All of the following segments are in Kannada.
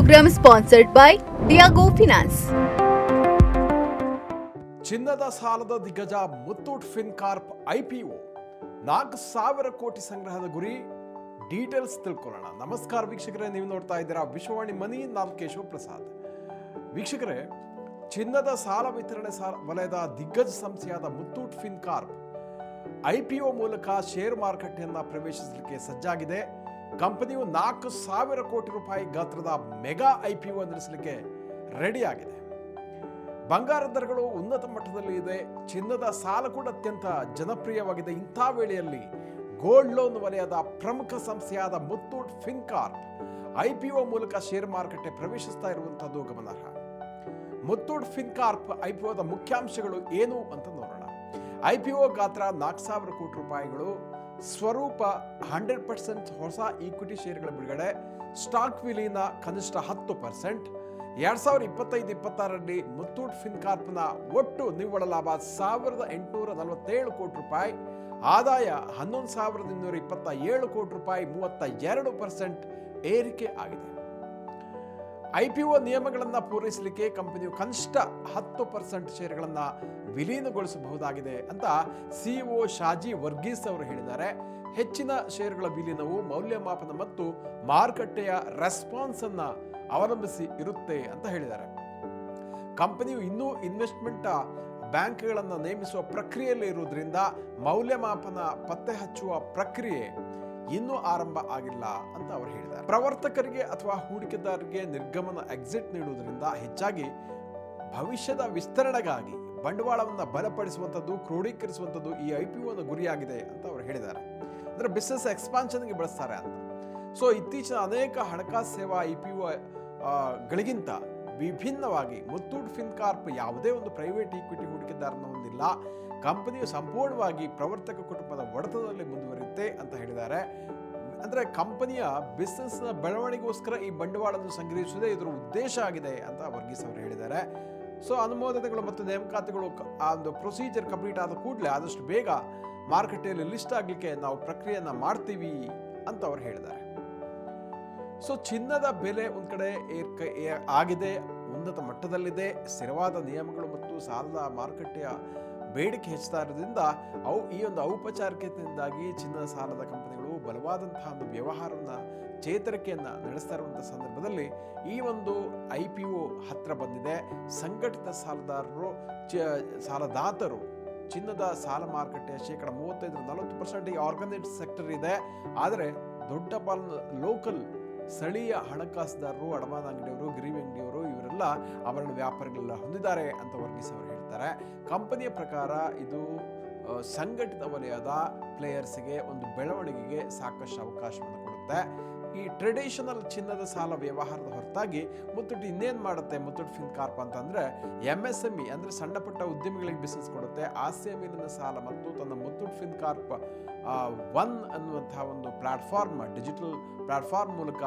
program sponsored by Tiago Finance. ಚಿನ್ನದ ಸಾಲದ ದಿಗ್ಗಜ ಮುತ್ತೂಟ್ ಫಿನ್ಕಾರ್ಪ್ IPO 4,000 ಕೋಟಿ ಸಂಗ್ರಹದ ಗುರಿ. ಡೀಟೇಲ್ಸ್ ತಿಳ್ಕೊಳ್ಳೋಣ. ನಮಸ್ಕಾರ ವೀಕ್ಷಕರೇ, ನೀವು ನೋಡ್ತಾ ಇದ್ದೀರಾ ವಿಶ್ವವಾಣಿ ಮನಿ. ನಾನು ಕೇಶವ ಪ್ರಸಾದ್. ವೀಕ್ಷಕರೇ, ಚಿನ್ನದ ಸಾಲ ವಿತರಣೆ ವಲಯದ ದಿಗ್ಗಜ ಸಂಸ್ಥೆಯಾದ ಮುತ್ತೂಟ್ ಫಿನ್ಕಾರ್ಪ್ IPO ಮೂಲಕ ಶೇರ್ ಮಾರುಕಟ್ಟೆಯನ್ನು ಪ್ರವೇಶಿಸಲಿಕ್ಕೆ ಸಜ್ಜಾಗಿದೆ. ಕಂಪನಿಯು 4,000 ಕೋಟಿ ರೂಪಾಯಿ ಗಾತ್ರದ ಮೆಗಾ IPO ನಡೆಸಲಿಕ್ಕೆ ರೆಡಿಯಾಗಿದೆ. ಬಂಗಾರದ ದರಗಳು ಉನ್ನತ ಮಟ್ಟದಲ್ಲಿ ಇದೆ. ಚಿನ್ನದ ಸಾಲ ಕೂಡ ಅತ್ಯಂತ ಜನಪ್ರಿಯವಾಗಿದೆ. ಇಂಥ ವೇಳೆಯಲ್ಲಿ ಗೋಲ್ಡ್ ಲೋನ್ ವಲಯದ ಪ್ರಮುಖ ಸಂಸ್ಥೆಯಾದ ಮುತ್ತೂಟ್ ಫಿನ್ಕಾರ್ಪ್ IPO ಮೂಲಕ ಶೇರ್ ಮಾರುಕಟ್ಟೆ ಪ್ರವೇಶಿಸ್ತಾ ಇರುವಂಥದ್ದು ಗಮನಾರ್ಹ. ಮುತ್ತೂಟ್ ಫಿನ್ಕಾರ್ಪ್ IPOದ ಮುಖ್ಯಾಂಶಗಳು ಏನು ಅಂತ ನೋಡೋಣ. IPO ಗಾತ್ರ 4,000 ಕೋಟಿ ರೂಪಾಯಿಗಳು, ಸ್ವರೂಪ 100% ಹೊಸ ಈಕ್ವಿಟಿ ಶೇರ್ಗಳ ಬಿಡುಗಡೆ, ಸ್ಟಾಕ್ ವಿಲೀನ ಕನಿಷ್ಠ 10%. 2025-26ರಲ್ಲಿ ಮುತ್ತೂಟ್ ಫಿನ್ಕಾರ್ಪ್ನ ಒಟ್ಟು ನಿವ್ವಳ ಲಾಭ 1,847 ಕೋಟಿ ರೂಪಾಯಿ, ಆದಾಯ 11,227 ಕೋಟಿ ರೂಪಾಯಿ, 32% ಏರಿಕೆ ಆಗಿದೆ. IPO ನಿಯಮಗಳನ್ನು ಪೂರೈಸಲಿಕ್ಕೆ ಕಂಪನಿಯು ಕನಿಷ್ಠ 10% ಶೇರ್ಗಳನ್ನು ವಿಲೀನಗೊಳಿಸಬಹುದಾಗಿದೆ ಅಂತ CEO ಶಾಜಿ ವರ್ಗೀಸ್ ಅವರು ಹೇಳಿದ್ದಾರೆ. ಹೆಚ್ಚಿನ ಶೇರ್ಗಳ ವಿಲೀನವು ಮೌಲ್ಯಮಾಪನ ಮತ್ತು ಮಾರುಕಟ್ಟೆಯ ರೆಸ್ಪಾನ್ಸ್ ಅನ್ನ ಅವಲಂಬಿಸಿ ಇರುತ್ತೆ ಅಂತ ಹೇಳಿದ್ದಾರೆ. ಕಂಪನಿಯು ಇನ್ನೂ ಇನ್ವೆಸ್ಟ್ಮೆಂಟ್ ಬ್ಯಾಂಕ್ಗಳನ್ನು ನೇಮಿಸುವ ಪ್ರಕ್ರಿಯೆಯಲ್ಲಿ ಇರುವುದರಿಂದ ಮೌಲ್ಯಮಾಪನ ಪತ್ತೆ ಹಚ್ಚುವ ಪ್ರಕ್ರಿಯೆ ಇನ್ನೂ ಆರಂಭ ಆಗಿಲ್ಲ ಅಂತ ಅವರು ಹೇಳಿದ್ದಾರೆ. ಪ್ರವರ್ತಕರಿಗೆ ಅಥವಾ ಹೂಡಿಕೆದಾರರಿಗೆ ನಿರ್ಗಮನ ಎಕ್ಸಿಟ್ ನೀಡುವುದರಿಂದ ಹೆಚ್ಚಾಗಿ ಭವಿಷ್ಯದ ವಿಸ್ತರಣೆಗಾಗಿ ಬಂಡವಾಳವನ್ನು ಬಲಪಡಿಸುವಂಥದ್ದು, ಕ್ರೋಢೀಕರಿಸುವಂಥದ್ದು ಈ IPOನ ಗುರಿಯಾಗಿದೆ ಅಂತ ಅವರು ಹೇಳಿದ್ದಾರೆ. ಅಂದರೆ ಬಿಸ್ನೆಸ್ ಎಕ್ಸ್ಪಾನ್ಷನ್ಗೆ ಬಳಸ್ತಾರೆ ಅಂತ. ಸೊ ಇತ್ತೀಚಿನ ಅನೇಕ ಹಣಕಾಸು ಸೇವಾ IPO ಗಳಿಗಿಂತ ವಿಭಿನ್ನವಾಗಿ ಮುತ್ತೂಟ್ ಫಿನ್ಕಾರ್ಪ್ ಯಾವುದೇ ಒಂದು ಪ್ರೈವೇಟ್ ಈಕ್ವಿಟಿ ಹೂಡಿಕೆದಾರನ ಹೊಂದಿಲ್ಲ. ಕಂಪನಿಯು ಸಂಪೂರ್ಣವಾಗಿ ಪ್ರವರ್ತಕ ಕುಟುಂಬದ ಒಡೆತನದಲ್ಲಿ ಮುಂದುವರಿಯುತ್ತೆ ಅಂತ ಹೇಳಿದ್ದಾರೆ. ಅಂದರೆ ಕಂಪನಿಯ ಬಿಸ್ನೆಸ್ನ ಬೆಳವಣಿಗೆಗೋಸ್ಕರ ಈ ಬಂಡವಾಳವನ್ನು ಸಂಗ್ರಹಿಸುವುದೇ ಇದರ ಉದ್ದೇಶ ಆಗಿದೆ ಅಂತ ವರ್ಗೀಸ್ ಅವರು ಹೇಳಿದ್ದಾರೆ. ಸೊ ಅನುಮೋದನೆಗಳು ಮತ್ತು ನೇಮಕಾತಿಗಳು ಆ ಒಂದು ಪ್ರೊಸೀಜರ್ ಕಂಪ್ಲೀಟ್ ಆದ ಕೂಡಲೇ ಆದಷ್ಟು ಬೇಗ ಮಾರುಕಟ್ಟೆಯಲ್ಲಿ ಲಿಸ್ಟ್ ಆಗಲಿಕ್ಕೆ ನಾವು ಪ್ರಕ್ರಿಯೆಯನ್ನು ಮಾಡ್ತೀವಿ ಅಂತ ಅವರು ಹೇಳಿದ್ದಾರೆ. ಸೊ ಚಿನ್ನದ ಬೆಲೆ ಒಂದು ಕಡೆ ಆಗಿದೆ, ಉನ್ನತ ಮಟ್ಟದಲ್ಲಿದೆ. ಸ್ಥಿರವಾದ ನಿಯಮಗಳು ಮತ್ತು ಸಾಲದ ಮಾರುಕಟ್ಟೆಯ ಬೇಡಿಕೆ ಹೆಚ್ಚುತ್ತಾ ಇರೋದ್ರಿಂದ ಈ ಒಂದು ಔಪಚಾರಿಕತೆಯಿಂದಾಗಿ ಚಿನ್ನದ ಸಾಲದ ಕಂಪನಿಗಳು ಬಲವಾದಂತಹ ಒಂದು ವ್ಯವಹಾರವನ್ನು ಚೇತರಿಕೆಯನ್ನು ನಡೆಸ್ತಾ ಇರುವಂಥ ಸಂದರ್ಭದಲ್ಲಿ ಈ ಒಂದು IPO ಹತ್ರ ಬಂದಿದೆ. ಸಂಘಟಿತ ಸಾಲದಾತರು ಚಿನ್ನದ ಸಾಲ ಮಾರುಕಟ್ಟೆಯ 35-40% ಆರ್ಗನೈಸ್ಡ್ ಸೆಕ್ಟರ್ ಇದೆ. ಆದರೆ ದೊಡ್ಡ ಪಾಲನ ಲೋಕಲ್ ಸ್ಥಳೀಯ ಹಣಕಾಸುದಾರರು, ಅಡಮಾನ ಅಂಗಡಿಯವರು, ಗಿರಿವಿ ಅಂಗಡಿಯವರು ಇವರೆಲ್ಲ ಆಭರಣ ವ್ಯಾಪಾರಿಗಳೆಲ್ಲ ಹೊಂದಿದ್ದಾರೆ ಅಂತ ವರ್ಗೀಸ್ ಅವರು ಹೇಳ್ತಾರೆ. ಕಂಪನಿಯ ಪ್ರಕಾರ ಇದು ಸಂಘಟಿತ ವಲಯದ ಪ್ಲೇಯರ್ಸ್ಗೆ ಒಂದು ಬೆಳವಣಿಗೆಗೆ ಸಾಕಷ್ಟು ಅವಕಾಶವನ್ನು ಕೊಡುತ್ತೆ. ಈ ಟ್ರೆಡಿಷನಲ್ ಚಿನ್ನದ ಸಾಲ ವ್ಯವಹಾರದ ಹೊರತಾಗಿ ಮುತ್ತೂಟ್ ಇನ್ನೇನು ಮಾಡುತ್ತೆ ಮುತ್ತೂಟ್ ಫಿನ್ಕಾರ್ಪ್ ಅಂತಂದರೆ MSME ಅಂದರೆ ಸಣ್ಣ ಪುಟ್ಟ ಉದ್ಯಮಿಗಳಿಗೆ ಬಿಸ್ನೆಸ್ ಕೊಡುತ್ತೆ. ಆಸ್ತಿಯ ಮೇಲಿನ ಸಾಲ ಮತ್ತು ತನ್ನ ಮುತ್ತೂಟ್ ಫಿನ್ಕಾರ್ಪ್ ಒನ್ ಅನ್ನುವಂತಹ ಒಂದು ಪ್ಲಾಟ್ಫಾರ್ಮ್, ಡಿಜಿಟಲ್ ಪ್ಲಾಟ್ಫಾರ್ಮ್ ಮೂಲಕ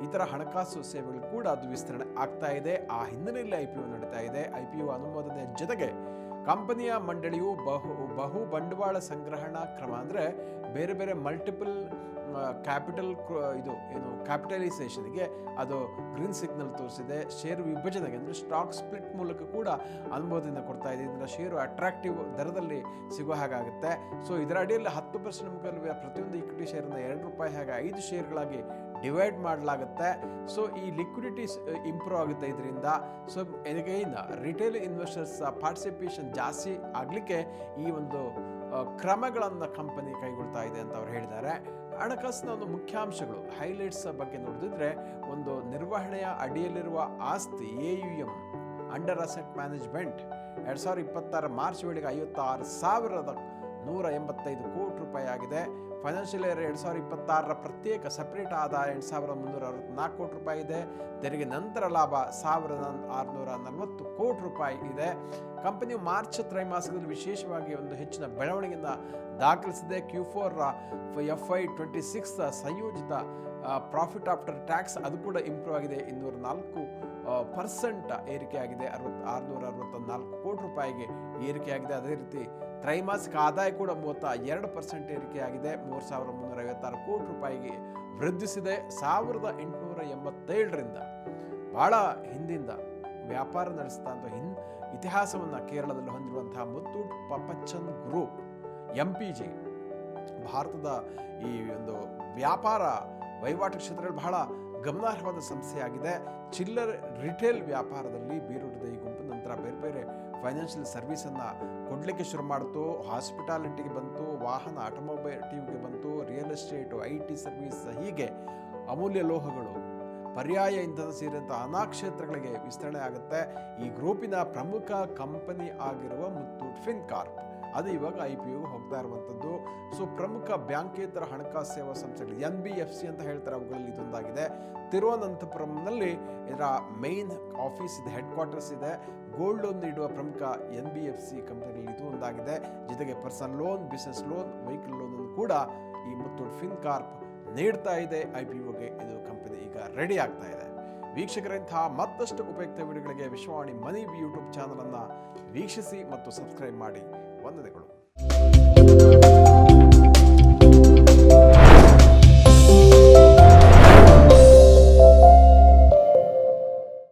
ಇತರ ಹಣಕಾಸು ಸೇವೆಗಳು ಕೂಡ ಅದು ವಿಸ್ತರಣೆ ಆಗ್ತಾ ಇದೆ. ಆ ಹಿನ್ನೆಲೆಯಲ್ಲಿ IPO ನಡೀತಾ ಇದೆ. IPO ಅನುಮೋದನೆಯ ಜೊತೆಗೆ ಕಂಪನಿಯ ಮಂಡಳಿಯು ಬಹು ಬಂಡವಾಳ ಸಂಗ್ರಹಣಾ ಕ್ರಮ ಅಂದರೆ ಬೇರೆ ಬೇರೆ ಮಲ್ಟಿಪಲ್ ಕ್ಯಾಪಿಟಲೈಸೇಷನ್ಗೆ ಅದು ಗ್ರೀನ್ ಸಿಗ್ನಲ್ ತೋರಿಸಿದೆ. ಷೇರು ವಿಭಜನೆಗೆ ಅಂದರೆ ಸ್ಟಾಕ್ ಸ್ಪ್ಲಿಟ್ ಮೂಲಕ ಕೂಡ ಅನುಮೋದನೆ ಕೊಡ್ತಾ ಇದೆ. ಇದರಿಂದ ಷೇರು ಅಟ್ರಾಕ್ಟಿವ್ ದರದಲ್ಲಿ ಸಿಗೋ ಹಾಗಾಗುತ್ತೆ. ಸೊ ಇದರ ಅಡಿಯಲ್ಲಿ 10% ಮುಖಾಂತರ ಪ್ರತಿಯೊಂದು ಈಕ್ವಿಟಿ ಶೇರನ್ನು ₹2 ಹಾಗೆ 5 ಶೇರ್ಗಳಾಗಿ ಡಿವೈಡ್ ಮಾಡಲಾಗುತ್ತೆ. ಸೊ ಈ ಲಿಕ್ವಿಡಿಟಿ ಇಂಪ್ರೂವ್ ಆಗುತ್ತೆ ಇದರಿಂದ. So again retail investors participation ಜಾಸ್ತಿ ಆಗಲಿಕ್ಕೆ ಈ ಒಂದು ಕ್ರಮಗಳನ್ನು ಕಂಪನಿ ಕೈಗೊಳ್ತಾ ಇದೆ ಅಂತ ಅವರು ಹೇಳಿದ್ದಾರೆ. ಹಣಕಾಸಿನ ಒಂದು ಮುಖ್ಯಾಂಶಗಳು ಹೈಲೈಟ್ಸ್ ಬಗ್ಗೆ ನೋಡಿದ್ರೆ, ಒಂದು ನಿರ್ವಹಣೆಯ ಅಡಿಯಲ್ಲಿರುವ ಆಸ್ತಿ AUM under asset management 2026 March ವೇಳೆಗೆ 56,185 ಕೋಟಿ ರೂಪಾಯಿ ಆಗಿದೆ. ಫೈನಾನ್ಷಿಯಲ್ ಇಯರ್ 2026ರ ಪ್ರತ್ಯೇಕ ಸಪರೇಟ್ ಆದಾಯ 8,364 ಕೋಟಿ ರೂಪಾಯಿ ಇದೆ. ತೆರಿಗೆ ನಂತರ ಲಾಭ 1,640 ಕೋಟಿ ರೂಪಾಯಿ ಇದೆ. ಕಂಪನಿಯು ಮಾರ್ಚ್ ತ್ರೈಮಾಸಿಕದಲ್ಲಿ ವಿಶೇಷವಾಗಿ ಒಂದು ಹೆಚ್ಚಿನ ಬೆಳವಣಿಗೆಯನ್ನು ದಾಖಲಿಸಿದೆ. Q4 FY26 ಸಂಯೋಜಿತ ಪ್ರಾಫಿಟ್ ಆಫ್ಟರ್ ಟ್ಯಾಕ್ಸ್ ಅದು ಕೂಡ ಇಂಪ್ರೂವ್ ಆಗಿದೆ. 204% ಏರಿಕೆಯಾಗಿದೆ. 664 ಕೋಟಿ ರೂಪಾಯಿಗೆ ಏರಿಕೆಯಾಗಿದೆ. ಅದೇ ರೀತಿ ತ್ರೈಮಾಸಿಕ ಆದಾಯ ಕೂಡ 32% ಏರಿಕೆಯಾಗಿದೆ. 3,356 ಕೋಟಿ ರೂಪಾಯಿಗೆ ವೃದ್ಧಿಸಿದೆ. 1,887ರಿಂದ ಭಾಳ ಹಿಂದಿಂದ ವ್ಯಾಪಾರ ನಡೆಸ್ತಾ ಅಂತ ಇತಿಹಾಸವನ್ನು ಕೇರಳದಲ್ಲಿ ಹೊಂದಿರುವಂತಹ ಮುತ್ತೂಟ್ ಪಪಚ್ಚನ್ ಗ್ರೂಪ್ MPG ಭಾರತದ ಈ ಒಂದು ವ್ಯಾಪಾರ ವಹಿವಾಟು ಕ್ಷೇತ್ರದಲ್ಲಿ ಬಹಳ ಗಮನಾರ್ಹವಾದ ಸಂಸ್ಥೆಯಾಗಿದೆ. ಚಿಲ್ಲರ್ ರಿಟೇಲ್ ವ್ಯಾಪಾರದಲ್ಲಿ ಬೀರುತ್ತದೆ ಈ ಗುಂಪು. ನಂತರ ಬೇರೆ ಬೇರೆ ಫೈನಾನ್ಷಿಯಲ್ ಸರ್ವಿಸನ್ನು ಕೊಡಲಿಕ್ಕೆ ಶುರು ಮಾಡಿತು. ಹಾಸ್ಪಿಟಾಲಿಟಿಗೆ ಬಂತು, ವಾಹನ ಆಟೋಮೊಬೈಲ್ಗೆ ಬಂತು, ರಿಯಲ್ ಎಸ್ಟೇಟು, IT ಸರ್ವಿಸ್, ಹೀಗೆ ಅಮೂಲ್ಯ ಲೋಹಗಳು, ಪರ್ಯಾಯ ಇಂಧನ ಸೇರಿದಂಥ ನಾನಾ ಕ್ಷೇತ್ರಗಳಿಗೆ ವಿಸ್ತರಣೆ ಆಗುತ್ತೆ. ಈ ಗ್ರೂಪಿನ ಪ್ರಮುಖ ಕಂಪನಿ ಆಗಿರುವ ಮುತ್ತೂಟ್ ಫಿನ್ಕಾರ್ಪ್ ಅದು ಇವಾಗ IPOಗೆ ಹೋಗ್ತಾ ಇರುವಂಥದ್ದು. ಸೊ ಪ್ರಮುಖ ಬ್ಯಾಂಕೇತರ ಹಣಕಾಸು ಸೇವಾ ಸಂಸ್ಥೆಗಳು NBFC ಅಂತ ಹೇಳ್ತಾರೆ, ಅವುಗಳಲ್ಲಿ ಇದೊಂದಾಗಿದೆ. ತಿರುವನಂತಪುರಂನಲ್ಲಿ ಇದರ ಮೇನ್ ಆಫೀಸ್ ಇದೆ, ಹೆಡ್ ಕ್ವಾರ್ಟರ್ಸ್ ಇದೆ. ಗೋಲ್ಡ್ ಲೋನ್ ನೀಡುವ ಪ್ರಮುಖ NBFC ಕಂಪನಿಗಳಲ್ಲಿ ಇದು ಒಂದಾಗಿದೆ. ಜೊತೆಗೆ personal loan, business loan, vehicle loan ಕೂಡ ಈ ಮುತ್ತೂಟ್ ಫಿನ್ಕಾರ್ಪ್ ನೀಡ್ತಾ ಇದೆ. IPOಗೆ ಇದು ಕಂಪನಿ ಈಗ ರೆಡಿ ಆಗ್ತಾ ಇದೆ. ವೀಕ್ಷಕರಂತಹ ಮತ್ತಷ್ಟು ಉಪಯುಕ್ತ ವಿಡಿಯೋಗಳಿಗೆ ವಿಶ್ವವಾಣಿ ಮನಿ ಯೂಟ್ಯೂಬ್ ಚಾನಲನ್ನು ವೀಕ್ಷಿಸಿ ಮತ್ತು ಸಬ್ಸ್ಕ್ರೈಬ್ ಮಾಡಿ. ವಂದನೆಗಳು.